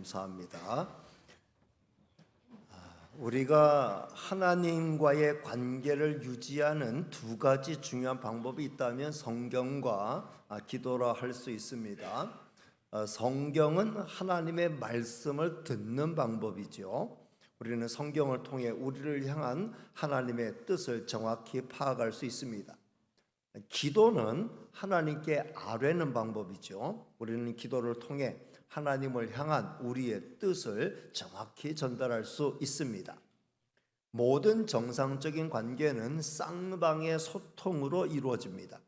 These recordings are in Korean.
감사합니다. 우리가 하나님과의 관계를 유지하는 두 가지 중요한 방법이 있다면 성경과 기도라 할 수 있습니다. 성경은 하나님의 말씀을 듣는 방법이죠. 우리는 성경을 통해 우리를 향한 하나님의 뜻을 정확히 파악할 수 있습니다. 기도는 하나님께 아뢰는 방법이죠. 우리는 기도를 통해 하나님을 향한 우리의 뜻을 정확히 전달할 수 있습니다. 모든 정상적인 관계는 쌍방의 소통으로 이루어집니다.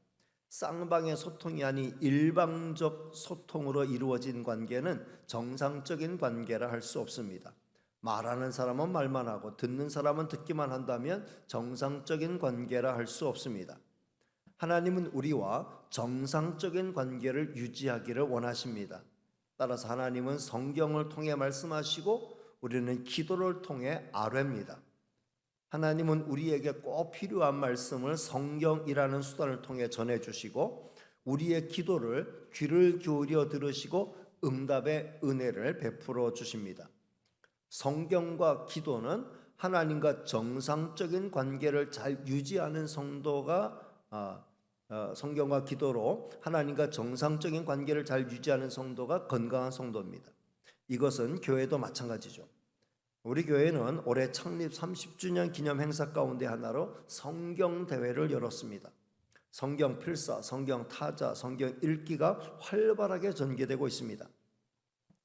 쌍방의 소통이 아닌 일방적 소통으로 이루어진 관계는 정상적인 관계라 할 수 없습니다. 말하는 사람은 말만 하고 듣는 사람은 듣기만 한다면 정상적인 관계라 할 수 없습니다. 하나님은 우리와 정상적인 관계를 유지하기를 원하십니다. 따라서 하나님은 성경을 통해 말씀하시고 우리는 기도를 통해 아뢰입니다. 하나님은 우리에게 꼭 필요한 말씀을 성경이라는 수단을 통해 전해주시고 우리의 기도를 귀를 기울여 들으시고 응답의 은혜를 베풀어 주십니다. 성경과 기도는 하나님과 정상적인 관계를 잘 유지하는 성도가 성경과 기도로 하나님과 정상적인 관계를 잘 유지하는 성도가 건강한 성도입니다. 이것은 교회도 마찬가지죠. 우리 교회는 올해 창립 30주년 기념 행사 가운데 하나로 성경 대회를 열었습니다. 성경 필사, 성경 타자, 성경 읽기가 활발하게 전개되고 있습니다.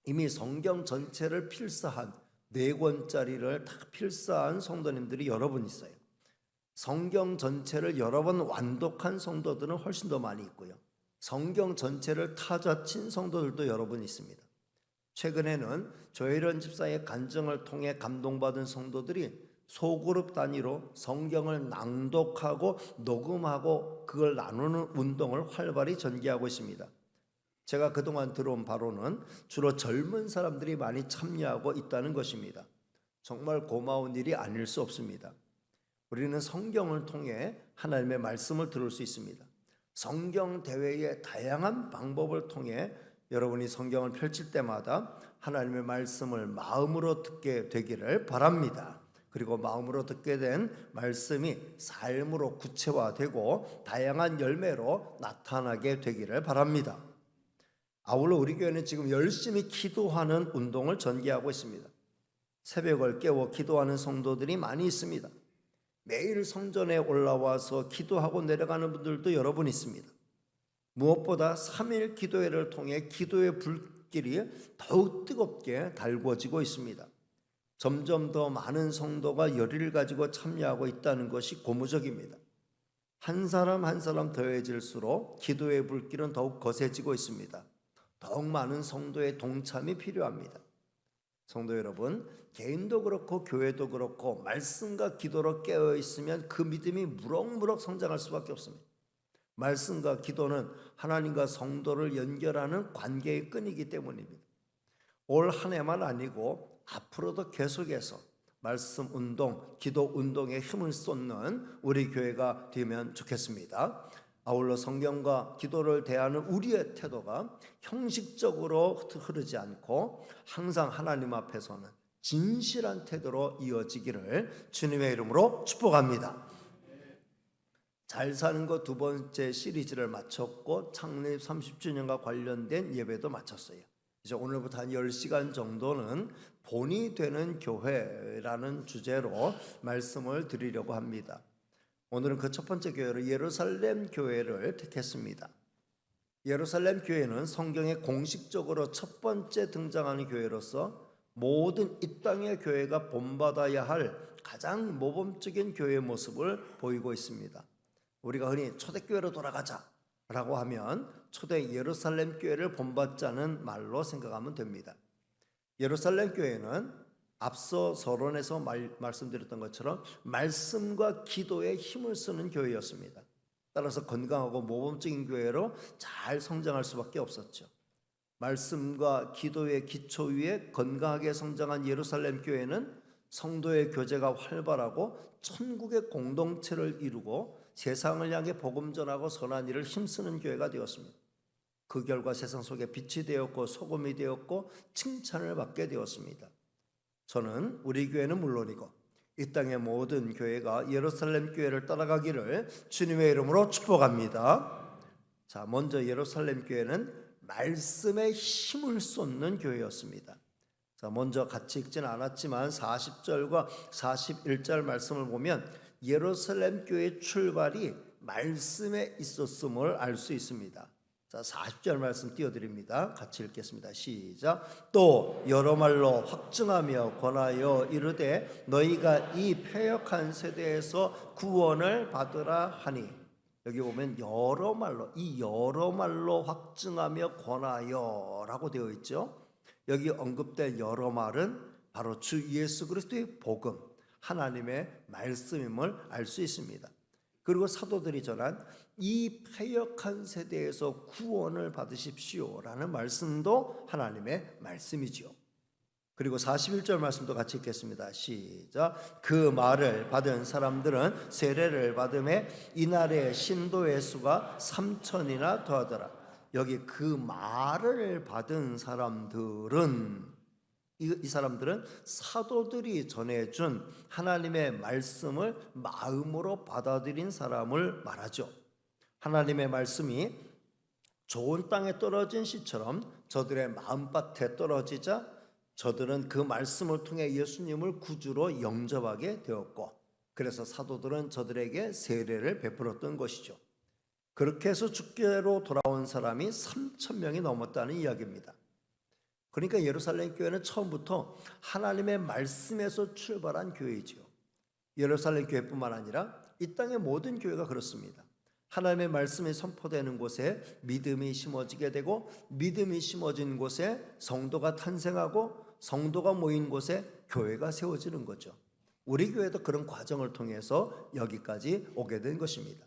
이미 성경 전체를 필사한 4권짜리를 다 필사한 성도님들이 여러 분 있어요. 성경 전체를 여러 번 완독한 성도들은 훨씬 더 많이 있고요. 성경 전체를 타자친 성도들도 여러 분 있습니다. 최근에는 조혜련 집사의 간증을 통해 감동받은 성도들이 소그룹 단위로 성경을 낭독하고 녹음하고 그걸 나누는 운동을 활발히 전개하고 있습니다. 제가 그동안 들어온 바로는 주로 젊은 사람들이 많이 참여하고 있다는 것입니다. 정말 고마운 일이 아닐 수 없습니다. 우리는 성경을 통해 하나님의 말씀을 들을 수 있습니다. 성경 대회의 다양한 방법을 통해 여러분이 성경을 펼칠 때마다 하나님의 말씀을 마음으로 듣게 되기를 바랍니다. 그리고 마음으로 듣게 된 말씀이 삶으로 구체화되고 다양한 열매로 나타나게 되기를 바랍니다. 아울러 우리 교회는 지금 열심히 기도하는 운동을 전개하고 있습니다. 새벽을 깨워 기도하는 성도들이 많이 있습니다. 매일 성전에 올라와서 기도하고 내려가는 분들도 여러 분 있습니다. 무엇보다 3일 기도회를 통해 기도의 불길이 더욱 뜨겁게 달궈지고 있습니다. 점점 더 많은 성도가 열의를 가지고 참여하고 있다는 것이 고무적입니다. 한 사람 한 사람 더해질수록 기도의 불길은 더욱 거세지고 있습니다. 더욱 많은 성도의 동참이 필요합니다. 성도 여러분, 개인도 그렇고 교회도 그렇고 말씀과 기도로 깨어 있으면 그 믿음이 무럭무럭 성장할 수밖에 없습니다. 말씀과 기도는 하나님과 성도를 연결하는 관계의 끈이기 때문입니다. 올 한 해만 아니고 앞으로도 계속해서 말씀 운동, 기도 운동에 힘을 쏟는 우리 교회가 되면 좋겠습니다. 아울러 성경과 기도를 대하는 우리의 태도가 형식적으로 흐르지 않고 항상 하나님 앞에서는 진실한 태도로 이어지기를 주님의 이름으로 축복합니다. 잘 사는 것 2번째 시리즈를 마쳤고 창립 30주년과 관련된 예배도 마쳤어요. 이제 오늘부터 한 10시간 정도는 본이 되는 교회라는 주제로 말씀을 드리려고 합니다. 오늘은 그 첫 번째 교회로 예루살렘 교회를 택했습니다. 예루살렘 교회는 성경에 공식적으로 첫 번째 등장하는 교회로서 모든 이 땅의 교회가 본받아야 할 가장 모범적인 교회의 모습을 보이고 있습니다. 우리가 흔히 초대교회로 돌아가자 라고 하면 초대 예루살렘 교회를 본받자는 말로 생각하면 됩니다. 예루살렘 교회는 앞서 서론에서 말씀드렸던 것처럼 말씀과 기도에 힘을 쓰는 교회였습니다. 따라서 건강하고 모범적인 교회로 잘 성장할 수밖에 없었죠. 말씀과 기도의 기초 위에 건강하게 성장한 예루살렘 교회는 성도의 교제가 활발하고 천국의 공동체를 이루고 세상을 향해 복음 전하고 선한 일을 힘쓰는 교회가 되었습니다. 그 결과 세상 속에 빛이 되었고 소금이 되었고 칭찬을 받게 되었습니다. 저는 우리 교회는 물론이고 이 땅의 모든 교회가 예루살렘 교회를 따라가기를 주님의 이름으로 축복합니다. 자, 먼저 예루살렘 교회는 말씀에 힘을 쏟는 교회였습니다. 자, 먼저 같이 읽지는 않았지만 40절과 41절 말씀을 보면 예루살렘 교회의 출발이 말씀에 있었음을 알 수 있습니다. 자, 40절 말씀 띄워드립니다. 같이 읽겠습니다. 시작. 또 여러 말로 확증하며 권하여 이르되 너희가 이 패역한 세대에서 구원을 받으라 하니, 여기 보면 여러 말로, 이 여러 말로 확증하며 권하여 라고 되어 있죠. 여기 언급된 여러 말은 바로 주 예수 그리스도의 복음, 하나님의 말씀임을 알 수 있습니다. 그리고 사도들이 전한 이 패역한 세대에서 구원을 받으십시오라는 말씀도 하나님의 말씀이지요. 그리고 41절 말씀도 같이 읽겠습니다. 시작. 그 말을 받은 사람들은 세례를 받음에 이날의 신도의 수가 3,000이나 더하더라. 여기 그 말을 받은 사람들은, 이 사람들은 사도들이 전해준 하나님의 말씀을 마음으로 받아들인 사람을 말하죠. 하나님의 말씀이 좋은 땅에 떨어진 씨처럼 저들의 마음밭에 떨어지자 저들은 그 말씀을 통해 예수님을 구주로 영접하게 되었고, 그래서 사도들은 저들에게 세례를 베풀었던 것이죠. 그렇게 해서 주께로 돌아온 사람이 3,000명이 넘었다는 이야기입니다. 그러니까 예루살렘 교회는 처음부터 하나님의 말씀에서 출발한 교회이지요. 예루살렘 교회뿐만 아니라 이 땅의 모든 교회가 그렇습니다. 하나님의 말씀이 선포되는 곳에 믿음이 심어지게 되고, 믿음이 심어진 곳에 성도가 탄생하고, 성도가 모인 곳에 교회가 세워지는 거죠. 우리 교회도 그런 과정을 통해서 여기까지 오게 된 것입니다.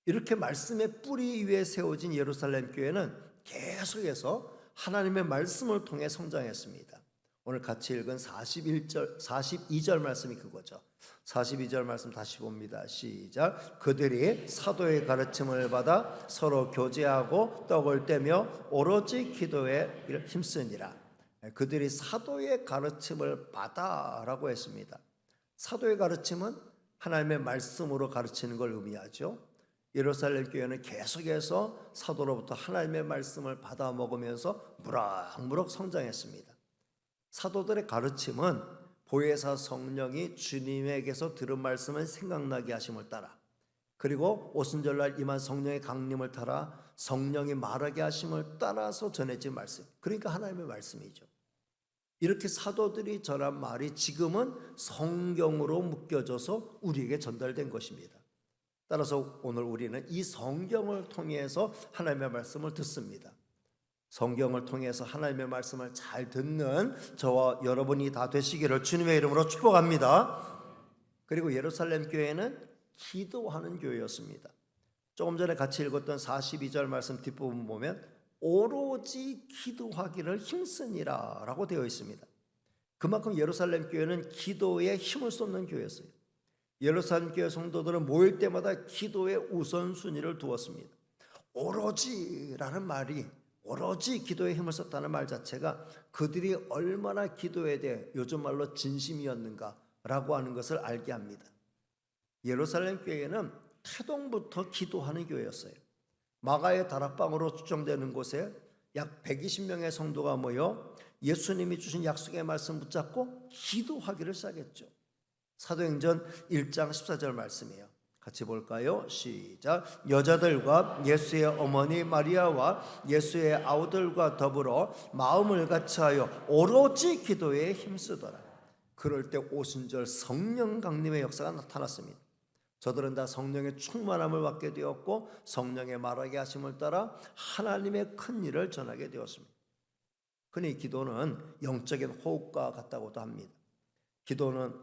이렇게 말씀의 뿌리 위에 세워진 예루살렘 교회는 계속해서 하나님의 말씀을 통해 성장했습니다. 오늘 같이 읽은 42절 말씀이 그거죠. 42절 말씀 다시 봅니다. 시작. 그들이 사도의 가르침을 받아 서로 교제하고 떡을 떼며 오로지 기도에 힘쓰니라. 그들이 사도의 가르침을 받아라고 했습니다. 사도의 가르침은 하나님의 말씀으로 가르치는 걸 의미하죠. 예루살렘 교회는 계속해서 사도로부터 하나님의 말씀을 받아 먹으면서 무럭무럭 성장했습니다. 사도들의 가르침은 보혜사 성령이 주님에게서 들은 말씀을 생각나게 하심을 따라, 그리고 오순절날 임한 성령의 강림을 따라 성령이 말하게 하심을 따라서 전해진 말씀, 그러니까 하나님의 말씀이죠. 이렇게 사도들이 전한 말이 지금은 성경으로 묶여져서 우리에게 전달된 것입니다. 따라서 오늘 우리는 이 성경을 통해서 하나님의 말씀을 듣습니다. 성경을 통해서 하나님의 말씀을 잘 듣는 저와 여러분이 다 되시기를 주님의 이름으로 축복합니다. 그리고 예루살렘 교회는 기도하는 교회였습니다. 조금 전에 같이 읽었던 42절 말씀 뒷부분 보면 오로지 기도하기를 힘쓰니라 라고 되어 있습니다. 그만큼 예루살렘 교회는 기도에 힘을 쏟는 교회였어요. 예루살렘 교회 성도들은 모일 때마다 기도에 우선순위를 두었습니다. 오로지라는 말이, 오로지 기도에 힘을 썼다는 말 자체가 그들이 얼마나 기도에 대해 요즘 말로 진심이었는가라고 하는 것을 알게 합니다. 예루살렘 교회는 태동부터 기도하는 교회였어요. 마가의 다락방으로 추정되는 곳에 약 120명의 성도가 모여 예수님이 주신 약속의 말씀 붙잡고 기도하기를 시작했죠. 사도행전 1장 14절 말씀이에요. 같이 볼까요? 시작. 여자들과 예수의 어머니 마리아와 예수의 아우들과 더불어 마음을 같이하여 오로지 기도에 힘쓰더라. 그럴 때 오순절 성령 강림의 역사가 나타났습니다. 저들은 다 성령의 충만함을 받게 되었고 성령의 말하게 하심을 따라 하나님의 큰 일을 전하게 되었습니다. 흔히 기도는 영적인 호흡과 같다고도 합니다.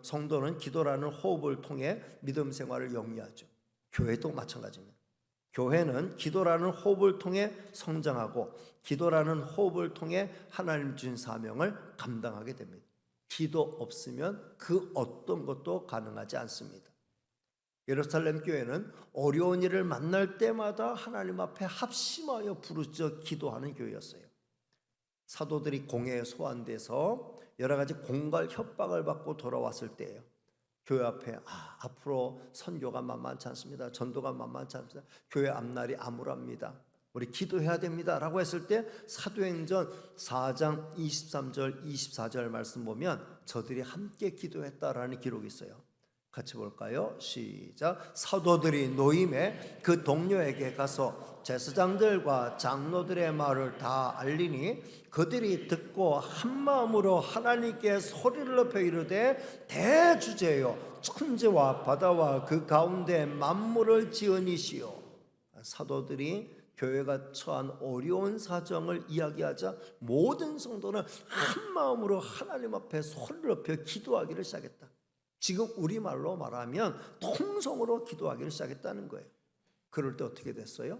성도는 기도라는 호흡을 통해 믿음 생활을 영위하죠. 교회도 마찬가지입니다. 교회는 기도라는 호흡을 통해 성장하고 기도라는 호흡을 통해 하나님 주신 사명을 감당하게 됩니다. 기도 없으면 그 어떤 것도 가능하지 않습니다. 예루살렘 교회는 어려운 일을 만날 때마다 하나님 앞에 합심하여 부르짖어 기도하는 교회였어요. 사도들이 공회에 소환돼서 여러 가지 공갈 협박을 받고 돌아왔을 때예요. 교회 앞에 앞으로 선교가 만만치 않습니다. 전도가 만만치 않습니다. 교회 앞날이 암울합니다. 우리 기도해야 됩니다 라고 했을 때 사도행전 4장 23절 24절 말씀 보면 저들이 함께 기도했다라는 기록이 있어요. 같이 볼까요? 시작. 사도들이 노임에 그 동료에게 가서 제사장들과 장로들의 말을 다 알리니 그들이 듣고 한마음으로 하나님께 소리를 높여 이르되 대주제여 천지와 바다와 그 가운데 만물을 지으니시오. 사도들이 교회가 처한 어려운 사정을 이야기하자 모든 성도는 한마음으로 하나님 앞에 소리를 높여 기도하기를 시작했다. 지금 우리말로 말하면 통성으로 기도하기를 시작했다는 거예요. 그럴 때 어떻게 됐어요?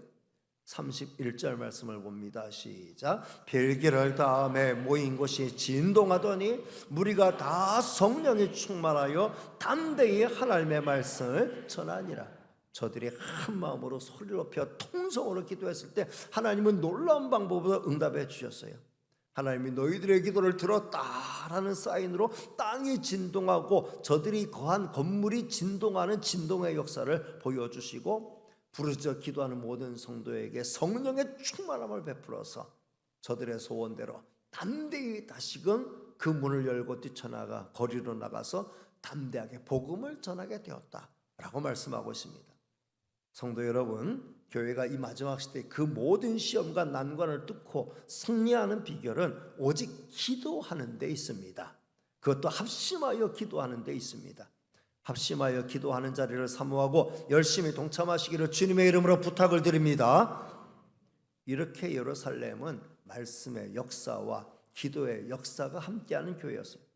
31절 말씀을 봅니다. 시작. 별개를 다음에 모인 곳이 진동하더니 무리가 다 성령에 충만하여 담대히 하나님의 말씀을 전하니라. 저들이 한 마음으로 소리를 높여 통성으로 기도했을 때 하나님은 놀라운 방법으로 응답해 주셨어요. 하나님이 너희들의 기도를 들었다라는 사인으로 땅이 진동하고 저들이 거한 건물이 진동하는 진동의 역사를 보여주시고 부르짖어 기도하는 모든 성도에게 성령의 충만함을 베풀어서 저들의 소원대로 담대히 다시금 그 문을 열고 뛰쳐나가 거리로 나가서 담대하게 복음을 전하게 되었다라고 말씀하고 있습니다. 성도 여러분, 교회가 이 마지막 시대에 그 모든 시험과 난관을 뚫고 승리하는 비결은 오직 기도하는 데 있습니다. 그것도 합심하여 기도하는 데 있습니다. 합심하여 기도하는 자리를 사모하고 열심히 동참하시기를 주님의 이름으로 부탁을 드립니다. 이렇게 예루살렘은 말씀의 역사와 기도의 역사가 함께하는 교회였습니다.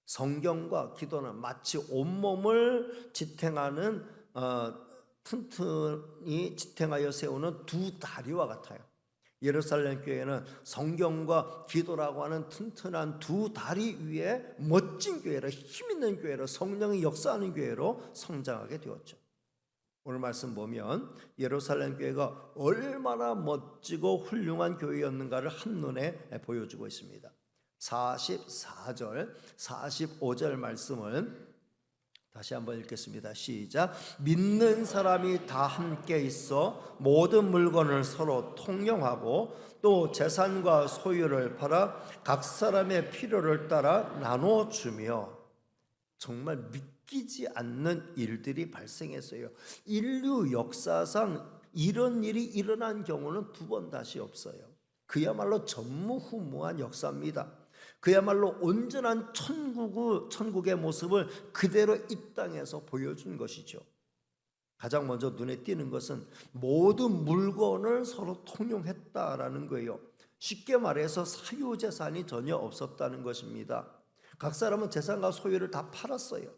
성경과 기도는 마치 온몸을 지탱하는 튼튼히 지탱하여 세우는 두 다리와 같아요. 예루살렘 교회는 성경과 기도라고 하는 튼튼한 두 다리 위에 멋진 교회로, 힘있는 교회로, 성령이 역사하는 교회로 성장하게 되었죠. 오늘 말씀 보면 예루살렘 교회가 얼마나 멋지고 훌륭한 교회였는가를 한눈에 보여주고 있습니다. 44절 45절 말씀을 다시 한번 읽겠습니다. 시작. 믿는 사람이 다 함께 있어 모든 물건을 서로 통용하고 또 재산과 소유를 팔아 각 사람의 필요를 따라 나눠주며. 정말 믿기지 않는 일들이 발생했어요. 인류 역사상 이런 일이 일어난 경우는 두 번 다시 없어요. 그야말로 전무후무한 역사입니다. 그야말로 온전한 천국의 모습을 그대로 이 땅에서 보여준 것이죠. 가장 먼저 눈에 띄는 것은 모든 물건을 서로 통용했다라는 거예요. 쉽게 말해서 사유재산이 전혀 없었다는 것입니다. 각 사람은 재산과 소유를 다 팔았어요.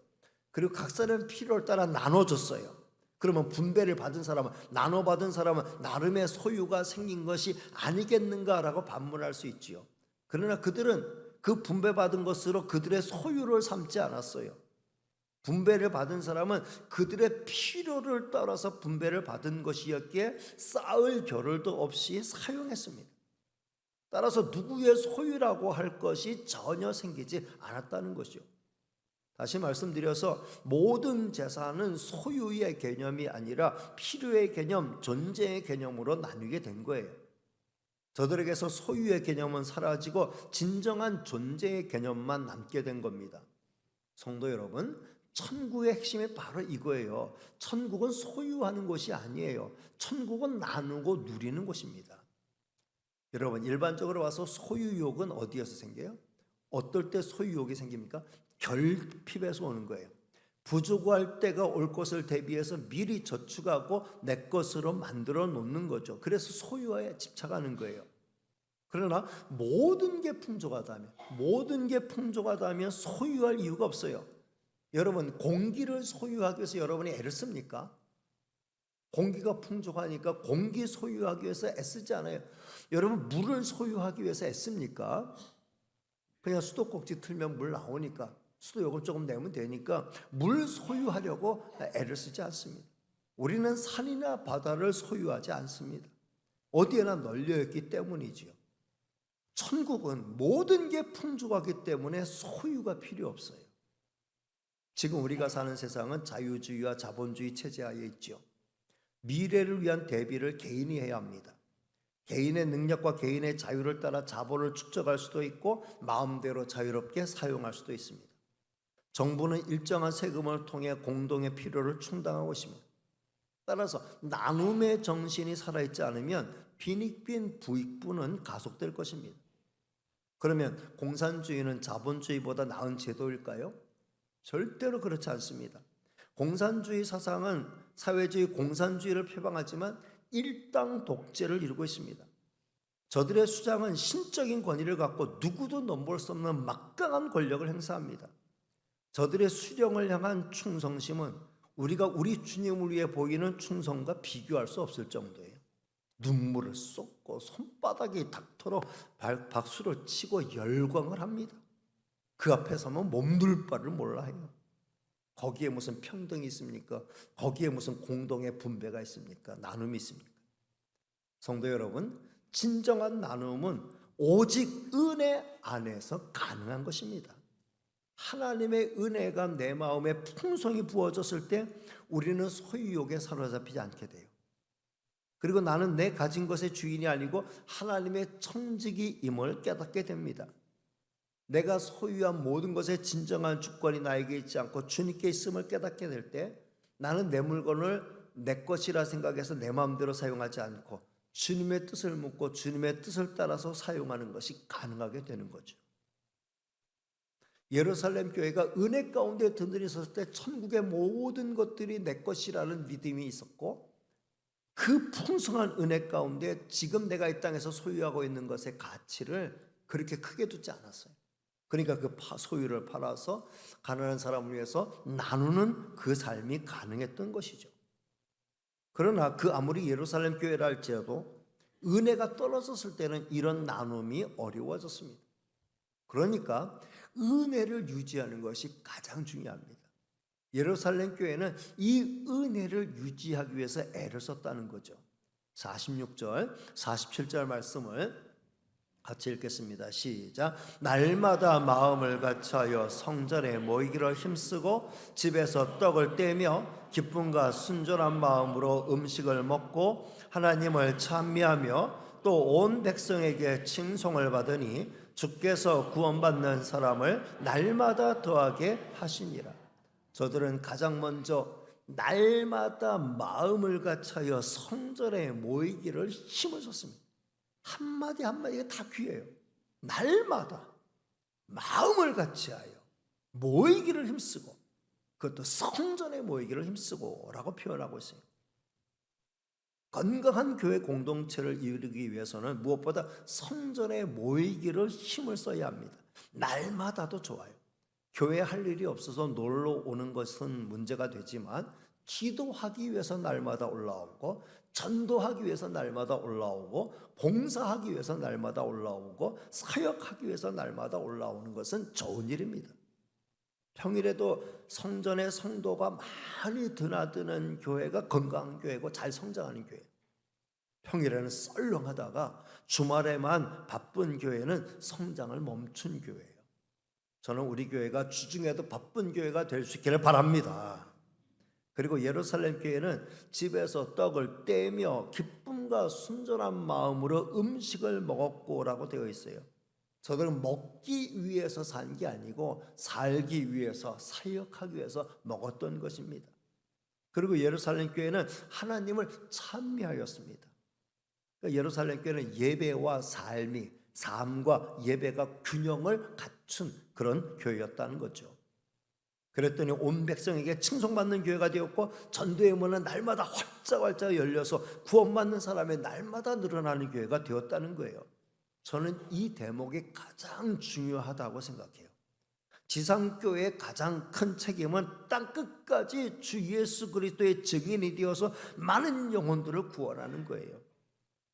그리고 각 사람의 필요를 따라 나눠줬어요. 그러면 분배를 받은 사람은, 나눠받은 사람은 나름의 소유가 생긴 것이 아니겠는가라고 반문할 수 있지요. 그러나 그들은 그 분배받은 것으로 그들의 소유를 삼지 않았어요. 분배를 받은 사람은 그들의 필요를 따라서 분배를 받은 것이었기에 쌓을 겨를도 없이 사용했습니다. 따라서 누구의 소유라고 할 것이 전혀 생기지 않았다는 것이요. 다시 말씀드려서 모든 재산은 소유의 개념이 아니라 필요의 개념, 존재의 개념으로 나뉘게 된 거예요. 저들에게서 소유의 개념은 사라지고 진정한 존재의 개념만 남게 된 겁니다. 성도 여러분, 천국의 핵심이 바로 이거예요. 천국은 소유하는 곳이 아니에요. 천국은 나누고 누리는 곳입니다. 여러분, 일반적으로 와서 소유욕은 어디에서 생겨요? 어떨 때 소유욕이 생깁니까? 결핍에서 오는 거예요. 부족할 때가 올 것을 대비해서 미리 저축하고 내 것으로 만들어 놓는 거죠. 그래서 소유에 집착하는 거예요. 그러나 모든 게 풍족하다면 소유할 이유가 없어요. 여러분, 공기를 소유하기 위해서 여러분이 애를 씁니까? 공기가 풍족하니까 공기 소유하기 위해서 애쓰지 않아요. 여러분, 물을 소유하기 위해서 애씁니까? 그냥 수도꼭지 틀면 물 나오니까. 수도요금 조금 내면 되니까 물 소유하려고 애를 쓰지 않습니다. 우리는 산이나 바다를 소유하지 않습니다. 어디에나 널려있기 때문이지요. 천국은 모든 게 풍족하기 때문에 소유가 필요 없어요. 지금 우리가 사는 세상은 자유주의와 자본주의 체제하에 있죠. 미래를 위한 대비를 개인이 해야 합니다. 개인의 능력과 개인의 자유를 따라 자본을 축적할 수도 있고 마음대로 자유롭게 사용할 수도 있습니다. 정부는 일정한 세금을 통해 공동의 필요를 충당하고 있습니다. 따라서 나눔의 정신이 살아있지 않으면 빈익빈 부익부는 가속될 것입니다. 그러면 공산주의는 자본주의보다 나은 제도일까요? 절대로 그렇지 않습니다. 공산주의 사상은 사회주의 공산주의를 표방하지만 일당 독재를 이루고 있습니다. 저들의 수장은 신적인 권위를 갖고 누구도 넘볼 수 없는 막강한 권력을 행사합니다. 저들의 수령을 향한 충성심은 우리가 우리 주님을 위해 보이는 충성과 비교할 수 없을 정도예요. 눈물을 쏟고 손바닥이 닿도록 박수를 치고 열광을 합니다. 그 앞에 서면 몸둘 바를 몰라 해요. 거기에 무슨 평등이 있습니까? 거기에 무슨 공동의 분배가 있습니까? 나눔이 있습니까? 성도 여러분, 진정한 나눔은 오직 은혜 안에서 가능한 것입니다. 하나님의 은혜가 내 마음에 풍성히 부어졌을 때 우리는 소유욕에 사로잡히지 않게 돼요. 그리고 나는 내 가진 것의 주인이 아니고 하나님의 청지기임을 깨닫게 됩니다. 내가 소유한 모든 것의 진정한 주권이 나에게 있지 않고 주님께 있음을 깨닫게 될 때 나는 내 물건을 내 것이라 생각해서 내 마음대로 사용하지 않고 주님의 뜻을 묻고 주님의 뜻을 따라서 사용하는 것이 가능하게 되는 거죠. 예루살렘 교회가 은혜 가운데 든든히 섰을 때 천국의 모든 것들이 내 것이라는 믿음이 있었고 그 풍성한 은혜 가운데 지금 내가 이 땅에서 소유하고 있는 것의 가치를 그렇게 크게 두지 않았어요. 그러니까 그 소유를 팔아서 가난한 사람을 위해서 나누는 그 삶이 가능했던 것이죠. 그러나 그 아무리 예루살렘 교회라 할지라도 은혜가 떨어졌을 때는 이런 나눔이 어려워졌습니다. 그러니까 은혜를 유지하는 것이 가장 중요합니다. 예루살렘 교회는 이 은혜를 유지하기 위해서 애를 썼다는 거죠. 46절, 47절 말씀을 같이 읽겠습니다. 시작. 날마다 마음을 같이하여 성전에 모이기를 힘쓰고 집에서 떡을 떼며 기쁨과 순전한 마음으로 음식을 먹고 하나님을 찬미하며 또 온 백성에게 칭송을 받으니 주께서 구원받는 사람을 날마다 더하게 하시니라. 저들은 가장 먼저 날마다 마음을 같이하여 성전에 모이기를 힘을 줬습니다. 한마디 한마디가 다 귀해요. 날마다 마음을 같이하여 모이기를 힘쓰고 그것도 성전에 모이기를 힘쓰고 라고 표현하고 있어요. 건강한 교회 공동체를 이루기 위해서는 무엇보다 성전에 모이기를 힘을 써야 합니다. 날마다도 좋아요. 교회에 할 일이 없어서 놀러 오는 것은 문제가 되지만 기도하기 위해서 날마다 올라오고 전도하기 위해서 날마다 올라오고 봉사하기 위해서 날마다 올라오고 사역하기 위해서 날마다 올라오는 것은 좋은 일입니다. 평일에도 성전에 성도가 많이 드나드는 교회가 건강한 교회고 잘 성장하는 교회. 평일에는 썰렁하다가 주말에만 바쁜 교회는 성장을 멈춘 교회예요. 저는 우리 교회가 주중에도 바쁜 교회가 될 수 있기를 바랍니다. 그리고 예루살렘 교회는 집에서 떡을 떼며 기쁨과 순전한 마음으로 음식을 먹었고라고 되어 있어요. 저들은 먹기 위해서 산 게 아니고 살기 위해서 사역하기 위해서 먹었던 것입니다. 그리고 예루살렘 교회는 하나님을 찬미하였습니다. 그러니까 예루살렘 교회는 예배와 삶과 예배가 균형을 갖춘 그런 교회였다는 거죠. 그랬더니 온 백성에게 칭송받는 교회가 되었고 전도의 문은 날마다 활짝활짝 열려서 구원받는 사람의 날마다 늘어나는 교회가 되었다는 거예요. 저는 이 대목이 가장 중요하다고 생각해요. 지상교회의 가장 큰 책임은 땅끝까지 주 예수 그리스도의 증인이 되어서 많은 영혼들을 구원하는 거예요.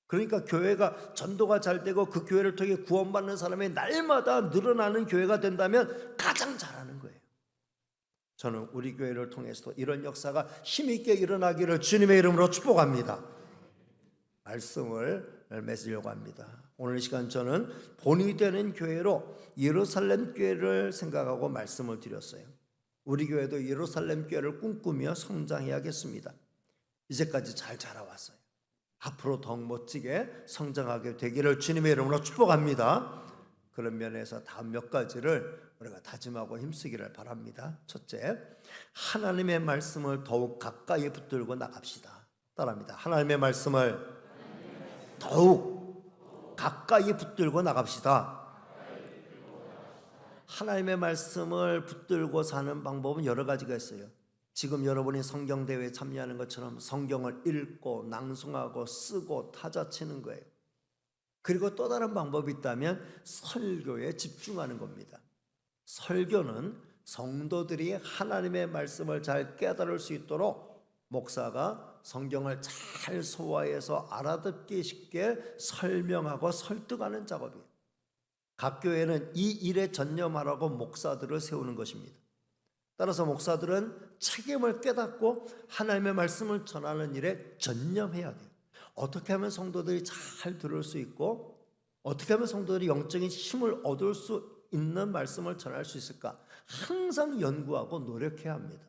그러니까 교회가 전도가 잘 되고 그 교회를 통해 구원받는 사람이 날마다 늘어나는 교회가 된다면 가장 잘하는 거예요. 저는 우리 교회를 통해서도 이런 역사가 힘있게 일어나기를 주님의 이름으로 축복합니다. 말씀을 맺으려고 합니다. 오늘 이 시간 저는 본이 되는 교회로 예루살렘 교회를 생각하고 말씀을 드렸어요. 우리 교회도 예루살렘 교회를 꿈꾸며 성장해야겠습니다. 이제까지 잘 자라왔어요. 앞으로 더 멋지게 성장하게 되기를 주님의 이름으로 축복합니다. 그런 면에서 다음 몇 가지를 우리가 다짐하고 힘쓰기를 바랍니다. 첫째, 하나님의 말씀을 더욱 가까이 붙들고 나갑시다. 따라합니다. 하나님의 말씀을 더욱 가까이 붙들고 나갑시다. 하나님의 말씀을 붙들고 사는 방법은 여러 가지가 있어요. 지금 여러분이 성경대회에 참여하는 것처럼 성경을 읽고 낭송하고 쓰고 타자치는 거예요. 그리고 또 다른 방법이 있다면 설교에 집중하는 겁니다. 설교는 성도들이 하나님의 말씀을 잘 깨달을 수 있도록 목사가 성경을 잘 소화해서 알아듣기 쉽게 설명하고 설득하는 작업이에요. 각 교회는 이 일에 전념하라고 목사들을 세우는 것입니다. 따라서 목사들은 책임을 깨닫고 하나님의 말씀을 전하는 일에 전념해야 돼요. 어떻게 하면 성도들이 잘 들을 수 있고 어떻게 하면 성도들이 영적인 힘을 얻을 수 있는 말씀을 전할 수 있을까? 항상 연구하고 노력해야 합니다.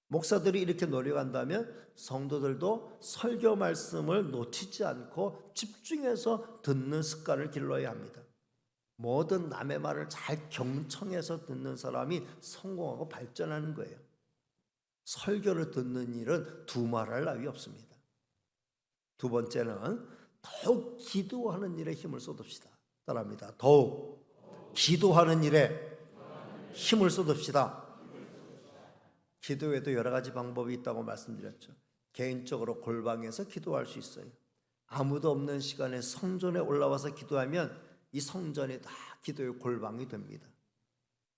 목사들이 이렇게 노력한다면 성도들도 설교 말씀을 놓치지 않고 집중해서 듣는 습관을 길러야 합니다. 뭐든 남의 말을 잘 경청해서 듣는 사람이 성공하고 발전하는 거예요. 설교를 듣는 일은 두말할 나위 없습니다. 두 번째는 더욱 기도하는 일에 힘을 쏟읍시다. 따라합니다. 더욱 기도하는 일에 힘을 쏟읍시다. 기도에도 여러 가지 방법이 있다고 말씀드렸죠. 개인적으로 골방에서 기도할 수 있어요. 아무도 없는 시간에 성전에 올라와서 기도하면 이 성전이 다 기도의 골방이 됩니다.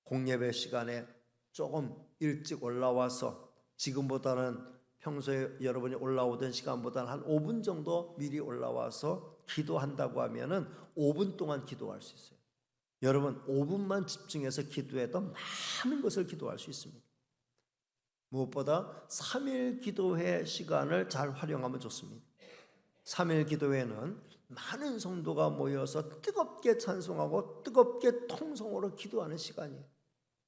공예배 시간에 조금 일찍 올라와서 지금보다는 평소에 여러분이 올라오던 시간보다는 한 5분 정도 미리 올라와서 기도한다고 하면은 5분 동안 기도할 수 있어요. 여러분 5분만 집중해서 기도해도 많은 것을 기도할 수 있습니다. 무엇보다 3일 기도회 시간을 잘 활용하면 좋습니다. 3일 기도회는 많은 성도가 모여서 뜨겁게 찬송하고 뜨겁게 통성으로 기도하는 시간이에요.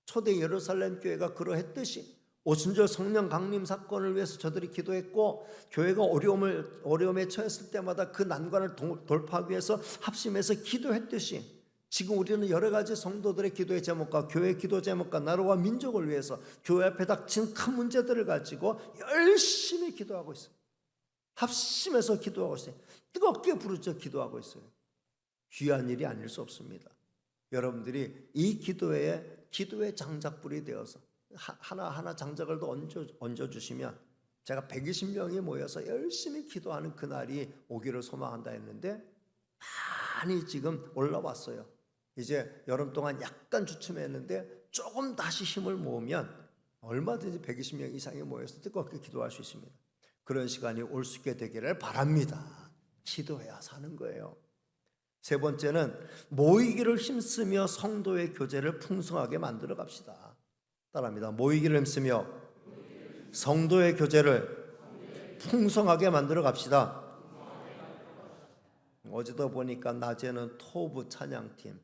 초대 예루살렘 교회가 그러했듯이 오순절 성령 강림 사건을 위해서 저들이 기도했고, 교회가 어려움에 처했을 때마다 그 난관을 돌파하기 위해서 합심해서 기도했듯이 지금 우리는 여러 가지 성도들의 기도의 제목과 교회 기도 제목과 나라와 민족을 위해서 교회 앞에 닥친 큰 문제들을 가지고 열심히 기도하고 있어요. 합심해서 기도하고 있어요. 뜨겁게 부르짖어 기도하고 있어요. 귀한 일이 아닐 수 없습니다. 여러분들이 이 기도의 장작불이 되어서 하나하나 장작을 더 얹어주시면, 제가 120명이 모여서 열심히 기도하는 그날이 오기를 소망한다 했는데 많이 지금 올라왔어요. 이제 여름 동안 약간 주춤했는데 조금 다시 힘을 모으면 얼마든지 120명 이상이 모여서 뜨겁게 기도할 수 있습니다. 그런 시간이 올 수 있게 되기를 바랍니다. 기도해야 사는 거예요. 세 번째는 모이기를 힘쓰며 성도의 교제를 풍성하게 만들어 갑시다. 따라합니다. 모이기를 힘쓰며 성도의 교제를 풍성하게 만들어 갑시다. 어제도 보니까 낮에는 토부 찬양팀,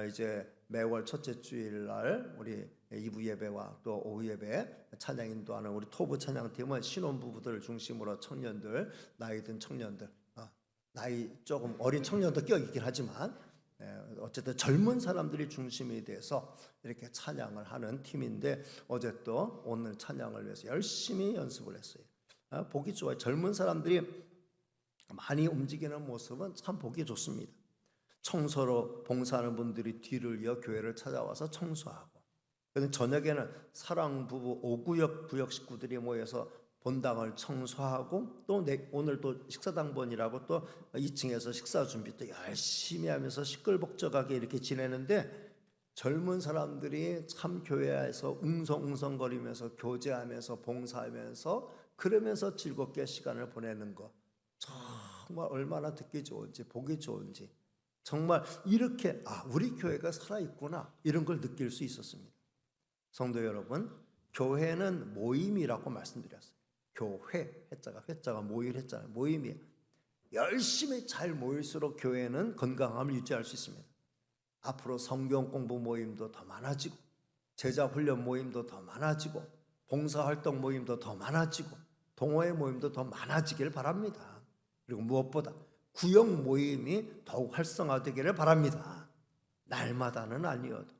이제 매월 첫째 주일날 우리 2부 예배와 또 오후 예배 찬양 인도하는 우리 토부 찬양팀은 신혼부부들을 중심으로 청년들, 나이 든 청년들, 나이 조금 어린 청년도 껴있긴 하지만 어쨌든 젊은 사람들이 중심이 돼서 이렇게 찬양을 하는 팀인데, 어제 또 오늘 찬양을 위해서 열심히 연습을 했어요. 보기 좋아요. 젊은 사람들이 많이 움직이는 모습은 참 보기 좋습니다. 청소로 봉사하는 분들이 뒤를 이어 교회를 찾아와서 청소하고, 저녁에는 사랑부부 5구역 구역 식구들이 모여서 본당을 청소하고, 또 오늘 또 식사당번이라고 또 2층에서 식사 준비 또 열심히 하면서 시끌벅적하게 이렇게 지내는데, 젊은 사람들이 참 교회에서 웅성웅성거리면서 교제하면서 봉사하면서 그러면서 즐겁게 시간을 보내는 거, 정말 얼마나 듣기 좋은지 보기 좋은지, 정말 이렇게 우리 교회가 살아있구나 이런 걸 느낄 수 있었습니다. 성도 여러분, 교회는 모임이라고 말씀드렸어요. 교회, 회자가 모일 했잖아요. 모임이에요. 열심히 잘 모일수록 교회는 건강함을 유지할 수 있습니다. 앞으로 성경 공부 모임도 더 많아지고, 제자 훈련 모임도 더 많아지고, 봉사활동 모임도 더 많아지고, 동호회 모임도 더 많아지길 바랍니다. 그리고 무엇보다 구역 모임이 더욱 활성화되기를 바랍니다. 날마다는 아니어도,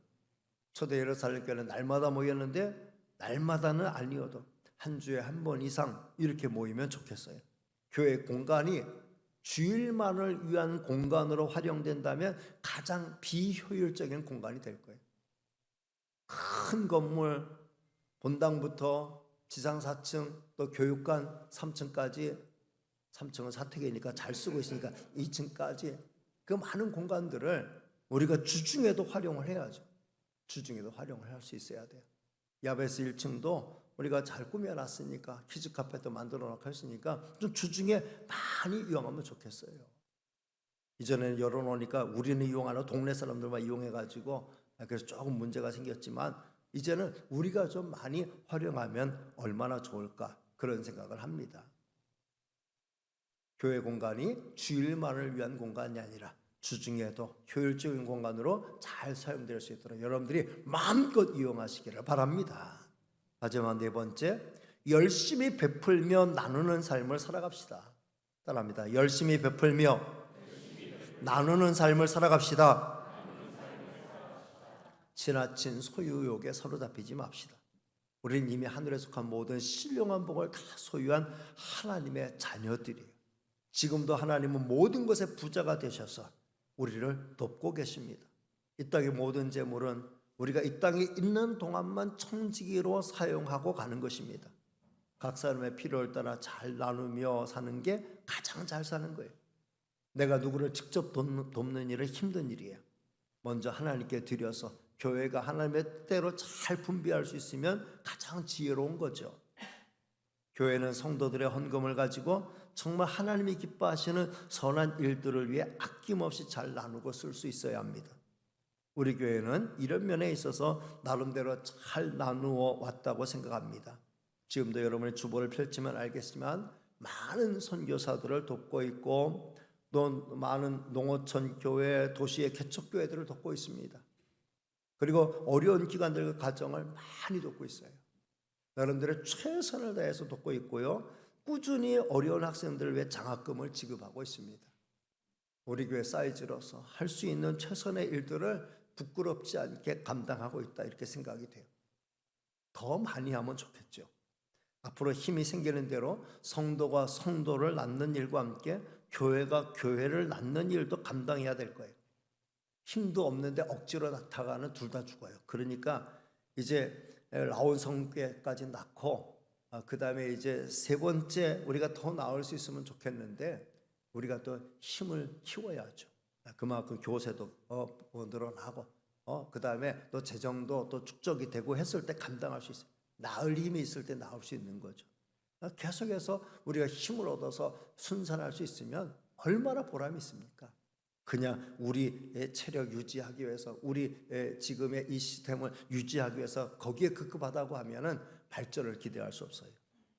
초대 예루살렘 교회는 날마다 모였는데 날마다는 아니어도 한 주에 한 번 이상 이렇게 모이면 좋겠어요. 교회 공간이 주일만을 위한 공간으로 활용된다면 가장 비효율적인 공간이 될 거예요. 큰 건물, 본당부터 지상 4층, 또 교육관 3층까지, 3층은 사택이니까 잘 쓰고 있으니까 2층까지, 그 많은 공간들을 우리가 주중에도 활용을 해야죠. 주중에도 활용을 할 수 있어야 돼요. 야베스 1층도 우리가 잘 꾸며놨으니까, 키즈 카페도 만들어 놓고 했으니까 좀 주중에 많이 이용하면 좋겠어요. 이전에는 열어놓으니까 우리는 이용하나 동네 사람들만 이용해가지고 그래서 조금 문제가 생겼지만, 이제는 우리가 좀 많이 활용하면 얼마나 좋을까, 그런 생각을 합니다. 교회 공간이 주일만을 위한 공간이 아니라 주중에도 효율적인 공간으로 잘 사용될 수 있도록 여러분들이 마음껏 이용하시기를 바랍니다. 마지막 네 번째, 열심히 베풀며 나누는 삶을 살아갑시다. 따라합니다. 열심히 베풀며 나누는 삶을 살아갑시다. 지나친 소유욕에 사로잡히지 맙시다. 우리는 이미 하늘에 속한 모든 신령한 복을 다 소유한 하나님의 자녀들이에요. 지금도 하나님은 모든 것에 부자가 되셔서 우리를 돕고 계십니다. 이 땅의 모든 재물은 우리가 이 땅에 있는 동안만 청지기로 사용하고 가는 것입니다. 각 사람의 필요를 따라 잘 나누며 사는 게 가장 잘 사는 거예요. 내가 누구를 직접 돕는 일은 힘든 일이에요. 먼저 하나님께 드려서 교회가 하나님의 뜻대로 잘 분배할 수 있으면 가장 지혜로운 거죠. 교회는 성도들의 헌금을 가지고 정말 하나님이 기뻐하시는 선한 일들을 위해 아낌없이 잘 나누고 쓸 수 있어야 합니다. 우리 교회는 이런 면에 있어서 나름대로 잘 나누어 왔다고 생각합니다. 지금도 여러분의 주보를 펼치면 알겠지만 많은 선교사들을 돕고 있고, 또 많은 농어촌 교회, 도시의 개척교회들을 돕고 있습니다. 그리고 어려운 기관들과 가정을 많이 돕고 있어요. 여러분들의 최선을 다해서 돕고 있고요, 꾸준히 어려운 학생들을 위해 장학금을 지급하고 있습니다. 우리 교회 사이즈로서 할 수 있는 최선의 일들을 부끄럽지 않게 감당하고 있다, 이렇게 생각이 돼요. 더 많이 하면 좋겠죠. 앞으로 힘이 생기는 대로 성도가 성도를 낳는 일과 함께 교회가 교회를 낳는 일도 감당해야 될 거예요. 힘도 없는데 억지로 낳다가는 둘 다 죽어요. 그러니까 이제 나온 성교회까지 낳고, 그 다음에 이제 세 번째 우리가 더 나을 수 있으면 좋겠는데, 우리가 또 힘을 키워야죠. 그만큼 교세도 늘어나고, 그 다음에 또 재정도 또 축적이 되고 했을 때 감당할 수 있어요. 나을 힘이 있을 때 나올 수 있는 거죠. 계속해서 우리가 힘을 얻어서 순산할 수 있으면 얼마나 보람이 있습니까? 그냥 우리의 체력 유지하기 위해서, 우리 지금의 이 시스템을 유지하기 위해서 거기에 급급하다고 하면은 발전을 기대할 수 없어요.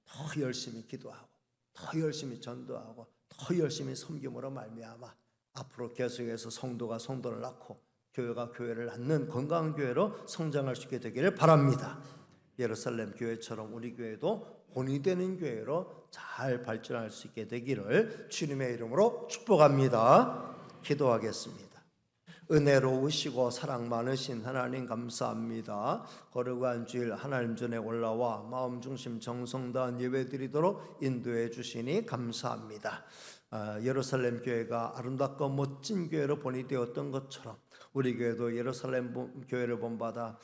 더 열심히 기도하고, 더 열심히 전도하고, 더 열심히 섬김으로 말미암아 앞으로 계속해서 성도가 성도를 낳고 교회가 교회를 낳는 건강한 교회로 성장할 수 있게 되기를 바랍니다. 예루살렘 교회처럼 우리 교회도 본이 되는 교회로 잘 발전할 수 있게 되기를 주님의 이름으로 축복합니다. 기도하겠습니다. 은혜로우시고 사랑 많으신 하나님 감사합니다. 거룩한 주일 하나님 전에 올라와 마음 중심 정성 다한 예배 드리도록 인도해 주시니 감사합니다. 예루살렘 교회가 아름답고 멋진 교회로 본이 되었던 것처럼 우리 교회도 예루살렘 교회를 본받아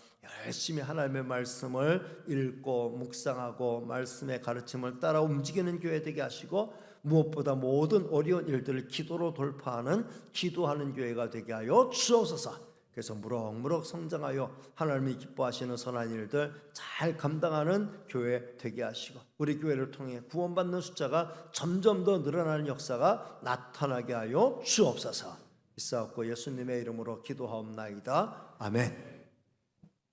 열심히 하나님의 말씀을 읽고 묵상하고 말씀의 가르침을 따라 움직이는 교회 되게 하시고, 무엇보다 모든 어려운 일들을 기도로 돌파하는 기도하는 교회가 되게 하여 주옵소서. 그래서 무럭무럭 성장하여 하나님이 기뻐하시는 선한 일들 잘 감당하는 교회 되게 하시고, 우리 교회를 통해 구원받는 숫자가 점점 더 늘어나는 역사가 나타나게 하여 주옵소서. 있사옵고 예수님의 이름으로 기도하옵나이다. 아멘.